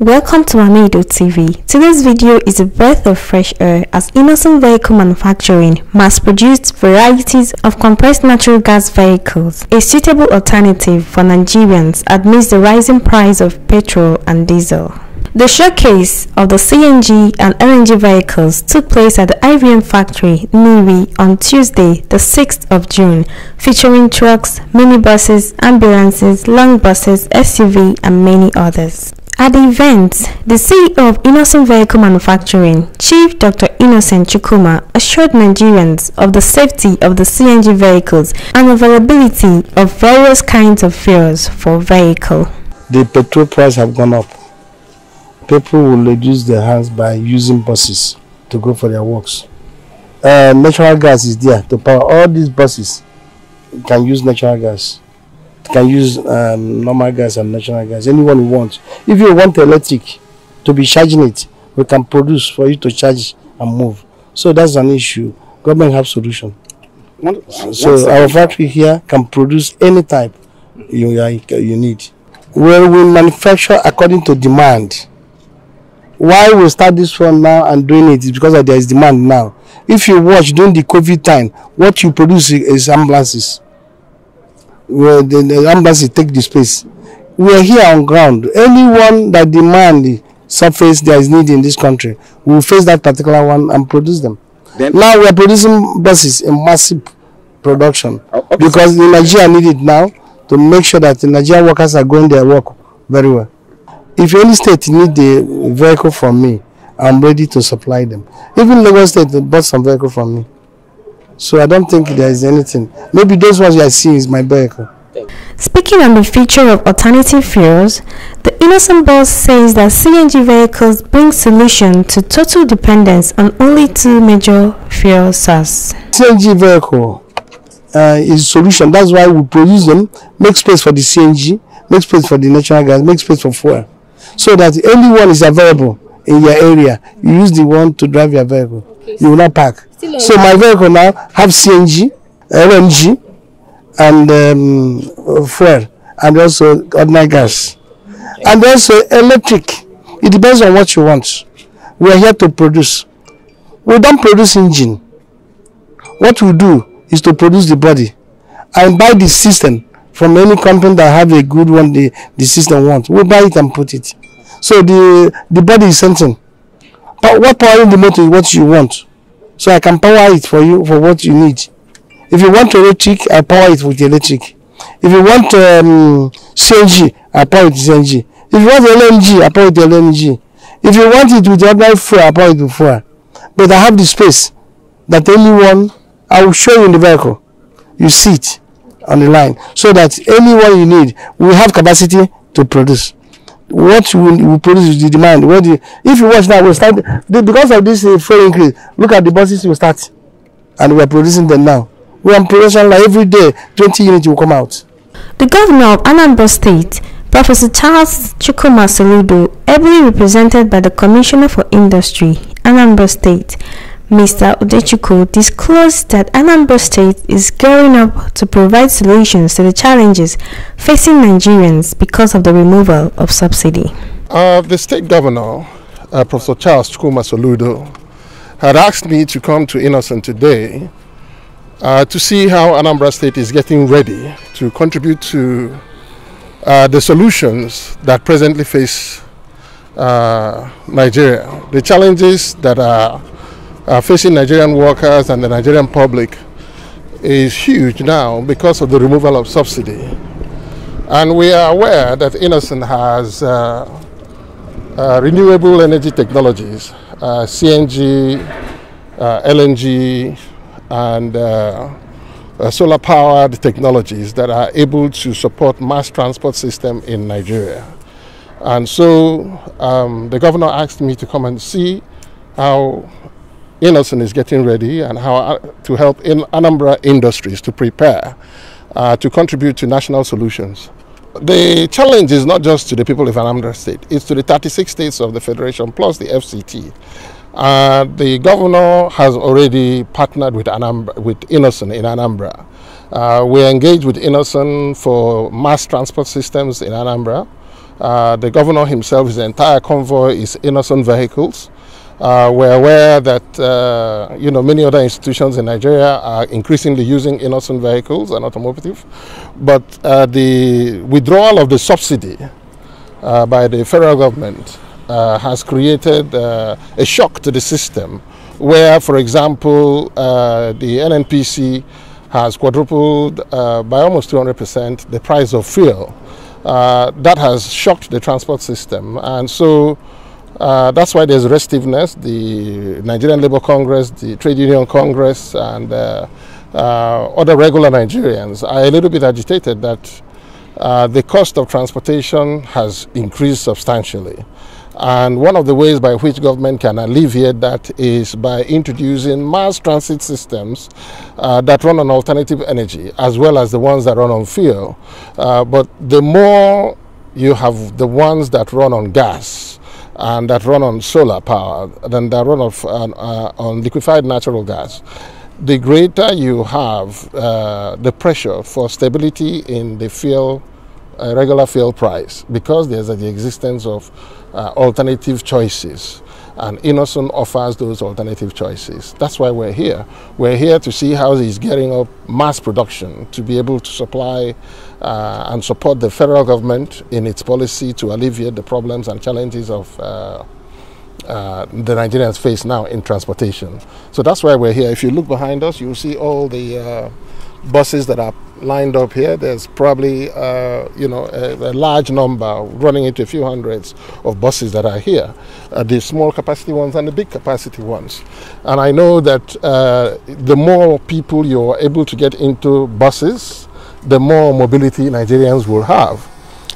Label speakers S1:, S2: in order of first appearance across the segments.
S1: Welcome to Amido TV. Today's video is a breath of fresh air as Innoson Vehicle Manufacturing mass-produced varieties of compressed natural gas vehicles, a suitable alternative for Nigerians amidst the rising price of petrol and diesel. The showcase of the CNG and LNG vehicles took place at the IVM factory, Nnewi, on Tuesday, the 6th of June, featuring trucks, minibuses, ambulances, long buses, SUV, and many others. At the event, the CEO of Innoson Vehicle Manufacturing, Chief Dr. Innoson Chukwuma, assured Nigerians of the safety of the CNG vehicles and availability of various kinds of fuels for vehicle.
S2: The petrol price have gone up. People will reduce their hands by using buses to go for their works. Natural gas is there to power all these buses. You can use natural gas. You can use normal gas and natural gas. Anyone who wants. If you want electric to be charging it, we can produce for you to charge and move. So that's an issue. Government have solution. So our factory here can produce any type you need. Well, we manufacture according to demand. Why we start this one now and doing it is because there is demand now. If you watch during the COVID time, what you produce is ambulances. Where the ambulances take the space. We are here on ground. Anyone that demand the surface there is need in this country, we will face that particular one and produce them. Now we are producing buses in massive production because the Nigeria need it now to make sure that the Nigerian workers are going their work very well. If any state need the vehicle from me, I'm ready to supply them. Even Lagos State bought some vehicle from me. So I don't think there is anything. Maybe those ones you are seeing is my vehicle.
S1: Speaking on the feature of alternative fuels, the Innoson boss says that CNG vehicles bring solution to total dependence on only two major fuel sources.
S2: CNG vehicle is solution. That's why we produce them, make space for the CNG, make space for the natural gas, make space for fuel. So that anyone is available in your area, you use the one to drive your vehicle. You will not park. So my vehicle now have CNG, LNG, and fuel, and also ordinary gas, and also electric. It depends on what you want. We are here to produce. We don't produce engine. What we do is to produce the body and buy the system from any company that have a good one the system wants. We buy it and put it. So the body is something. But what powering the motor is what you want. So I can power it for you for what you need. If you want electric, I power it with electric. If you want CNG, I power it with CNG. If you want LNG, I power it with LNG. If you want it with ordinary fuel, I power it with fuel. But I have the space that anyone, I will show you in the vehicle. You see it on the line. So that anyone you need, we have capacity to produce. What we produce is the demand. If you watch now, we start because of this fuel increase. Look at the buses we start, and we are producing them now. We are in production like every day. 20 units will come out.
S1: The governor of Anambra State, Professor Charles Chukwuma Soludo, ably represented by the Commissioner for Industry, Anambra State, Mr. Udechukwu, disclosed that Anambra State is gearing up to provide solutions to the challenges facing Nigerians because of the removal of subsidy.
S3: The state governor, Professor Charles Chukwuma Soludo, had asked me to come to Innoson today to see how Anambra State is getting ready to contribute to the solutions that presently face Nigeria. The challenges that are facing Nigerian workers and the Nigerian public is huge now because of the removal of subsidy. And we are aware that Innoson has renewable energy technologies, CNG, LNG, and solar-powered technologies that are able to support mass transport system in Nigeria. And so the governor asked me to come and see how Innoson is getting ready and how to help Anambra industries to prepare to contribute to national solutions. The challenge is not just to the people of Anambra State, it's to the 36 states of the Federation plus the FCT. The governor has already partnered with Innoson in Anambra. We're engaged with Innoson for mass transport systems in Anambra. The governor himself, his entire convoy is Innoson vehicles. We're aware that many other institutions in Nigeria are increasingly using Innoson vehicles and automotive, but the withdrawal of the subsidy by the federal government has created a shock to the system, where, for example, the NNPC has quadrupled by almost 200% the price of fuel. That has shocked the transport system, and so that's why there's restiveness. The Nigerian Labour Congress, the Trade Union Congress, and other regular Nigerians are a little bit agitated that the cost of transportation has increased substantially. And one of the ways by which government can alleviate that is by introducing mass transit systems that run on alternative energy, as well as the ones that run on fuel. But the more you have the ones that run on gas and that run on solar power than that run on liquefied natural gas, the greater you have the pressure for stability in the fuel, regular fuel price, because there's the existence of alternative choices, and Innoson offers those alternative choices. That's why we're here. We're here to see how he's getting up mass production to be able to supply and support the federal government in its policy to alleviate the problems and challenges of the Nigerians face now in transportation. So that's why we're here. If you look behind us, you'll see all the buses that are lined up here. There's probably a large number, running into a few hundreds of buses that are here, the small capacity ones and the big capacity ones. And I know that the more people you're able to get into buses, the more mobility Nigerians will have,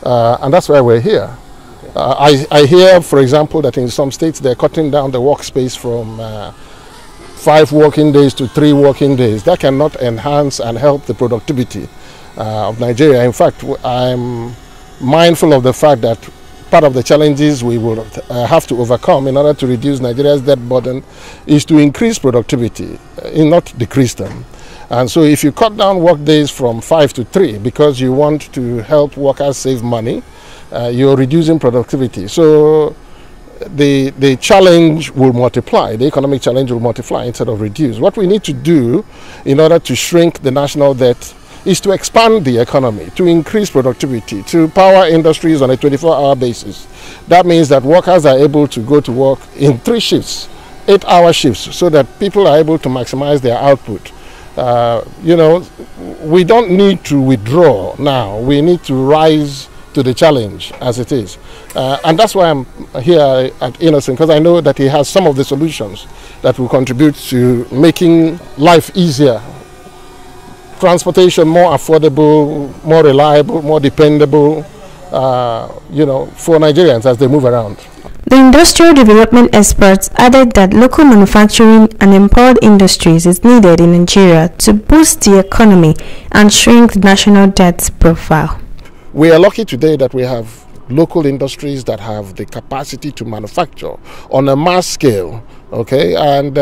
S3: and that's why we're here. I hear, for example, that in some states they're cutting down the workspace from 5 working days to 3 working days. That cannot enhance and help the productivity of Nigeria. In fact, I'm mindful of the fact that part of the challenges we will have to overcome in order to reduce Nigeria's debt burden is to increase productivity, not decrease them. And so if you cut down work days from 5 to 3 because you want to help workers save money, you're reducing productivity. So the challenge will multiply, the economic challenge will multiply instead of reduce. What we need to do in order to shrink the national debt is to expand the economy, to increase productivity, to power industries on a 24-hour basis. That means that workers are able to go to work in 3 shifts, 8-hour shifts, so that people are able to maximize their output. We don't need to withdraw now. We need to rise to the challenge as it is. And that's why I'm here at Innoson, because I know that he has some of the solutions that will contribute to making life easier, transportation more affordable, more reliable, more dependable, for Nigerians as they move around.
S1: The industrial development experts added that local manufacturing and empowered industries is needed in Nigeria to boost the economy and shrink the national debt profile.
S3: We are lucky today that we have local industries that have the capacity to manufacture on a mass scale, okay? And,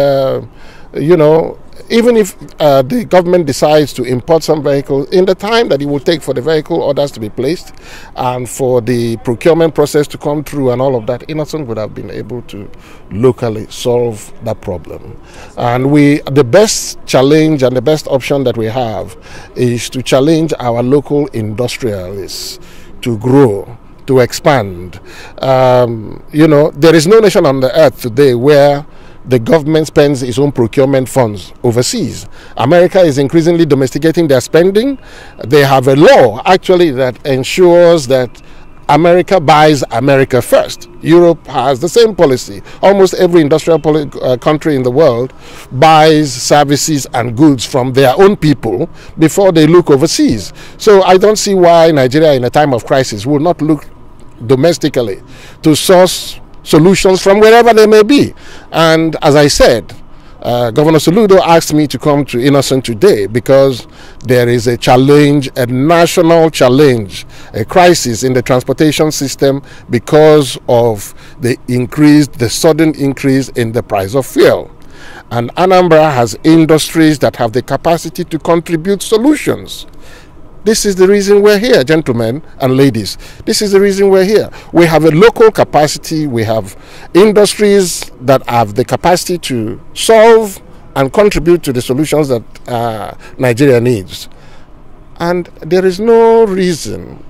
S3: even if the government decides to import some vehicles, in the time that it will take for the vehicle orders to be placed and for the procurement process to come through and all of that, Innoson would have been able to locally solve that problem. And the best challenge and the best option that we have is to challenge our local industrialists to grow, to expand. There is no nation on the earth today where the government spends its own procurement funds overseas. America is increasingly domesticating their spending. They have a law actually that ensures that America buys America first. Europe has the same policy. Almost every industrial country in the world buys services and goods from their own people before they look overseas. So I don't see why Nigeria in a time of crisis will not look domestically to source solutions from wherever they may be. And as I said, Governor Soludo asked me to come to Innoson today because there is a challenge, a national challenge, a crisis in the transportation system because of the sudden increase in the price of fuel. And Anambra has industries that have the capacity to contribute solutions. This is the reason we're here, gentlemen and ladies. This is the reason we're here. We have a local capacity. We have industries that have the capacity to solve and contribute to the solutions that Nigeria needs. And there is no reason,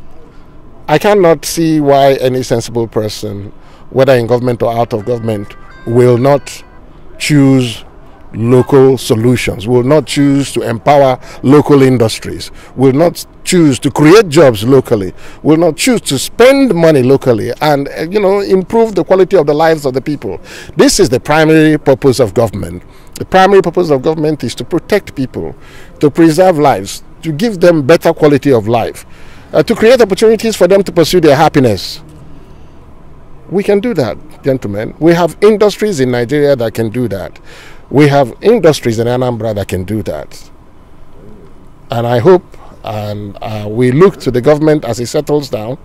S3: I cannot see why any sensible person, whether in government or out of government, will not choose local solutions, will not choose to empower local industries, will not choose to create jobs locally, will not choose to spend money locally and improve the quality of the lives of the people. This is the primary purpose of government. The primary purpose of government is to protect people, to preserve lives, to give them better quality of life, to create opportunities for them to pursue their happiness. We can do that, gentlemen. We have industries in Nigeria that can do that. We have industries in Anambra that can do that. And I hope, and we look to the government as it settles down,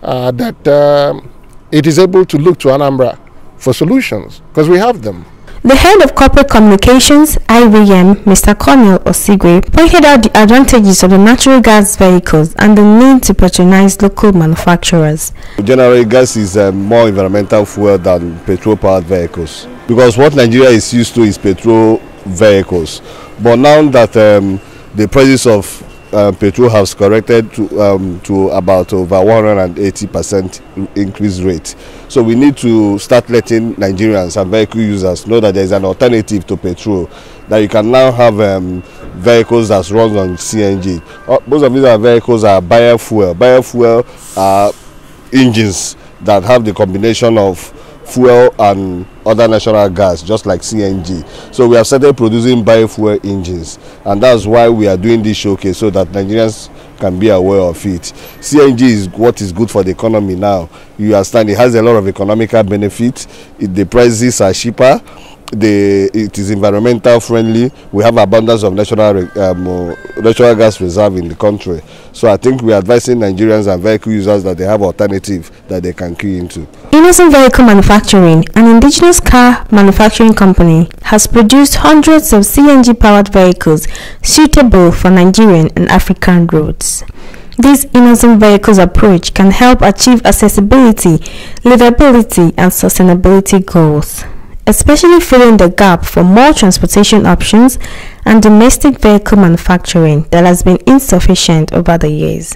S3: that it is able to look to Anambra for solutions, because we have them.
S1: The head of corporate communications, IVM, Mr. Cornel Osigwe, pointed out the advantages of the natural gas vehicles and the need to patronize local manufacturers.
S4: Generally, gas is more environmental fuel than petrol-powered vehicles, because what Nigeria is used to is petrol vehicles. But now that the prices of petrol has corrected to about over 180% increase rate. So we need to start letting Nigerians and vehicle users know that there is an alternative to petrol, that you can now have vehicles that run on CNG. Most of these vehicles are biofuel. Biofuel are engines that have the combination of fuel and other natural gas, just like CNG. So we have started producing biofuel engines, and that's why we are doing this showcase, so that Nigerians can be aware of it. CNG is what is good for the economy now. You understand, it has a lot of economical benefits. The prices are cheaper. It is environmental friendly. We have abundance of natural gas reserve in the country. So I think we are advising Nigerians and vehicle users that they have alternative that they can key into.
S1: Innoson Vehicle Manufacturing, an indigenous car manufacturing company, has produced hundreds of CNG-powered vehicles suitable for Nigerian and African roads. This Innoson Vehicles approach can help achieve accessibility, livability, and sustainability goals, especially filling the gap for more transportation options and domestic vehicle manufacturing that has been insufficient over the years.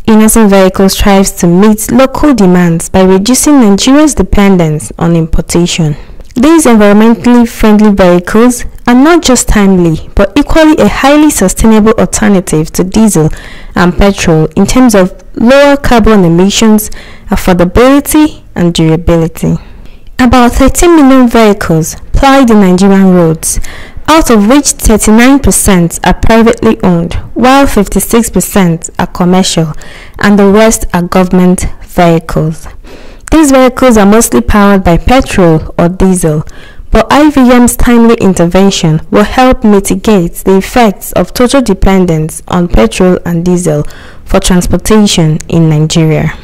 S1: Innoson Vehicles strives to meet local demands by reducing Nigeria's dependence on importation. These environmentally friendly vehicles are not just timely, but equally a highly sustainable alternative to diesel and petrol in terms of lower carbon emissions, affordability, and durability. About 13 million vehicles ply the Nigerian roads, out of which 39% are privately owned, while 56% are commercial, and the rest are government vehicles. These vehicles are mostly powered by petrol or diesel, but IVM's timely intervention will help mitigate the effects of total dependence on petrol and diesel for transportation in Nigeria.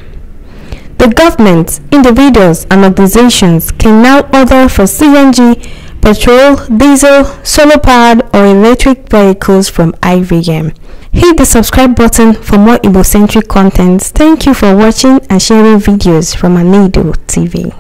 S1: The government, individuals, and organizations can now order for CNG, petrol, diesel, solar-powered, or electric vehicles from IVM. Hit the subscribe button for more Igbo-centric content. Thank you for watching and sharing videos from Anedo TV.